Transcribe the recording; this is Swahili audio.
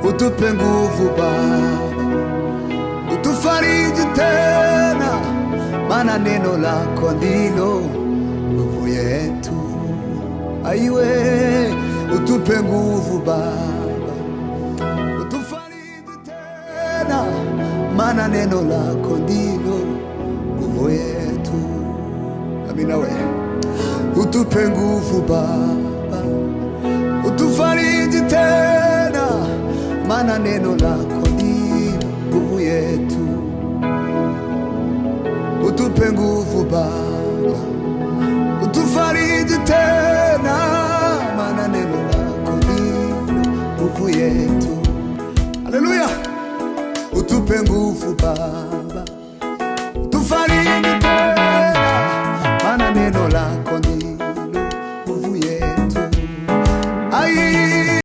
utupe nguvu Baba, utufariji tena, maana neno lako ndilo nguvu yetu. Aiwe, utupe nguvu Baba, utufariji tena, maana neno lako ndilo nguvu yetu. Amina we. Utupe nguvu Baba, utufariji tena, maana neno lako ndilo nguvu yetu. Utupe nguvu Baba, utufariji tena, maana neno lako ndilo nguvu yetu. Haleluya. Utupe nguvu Baba,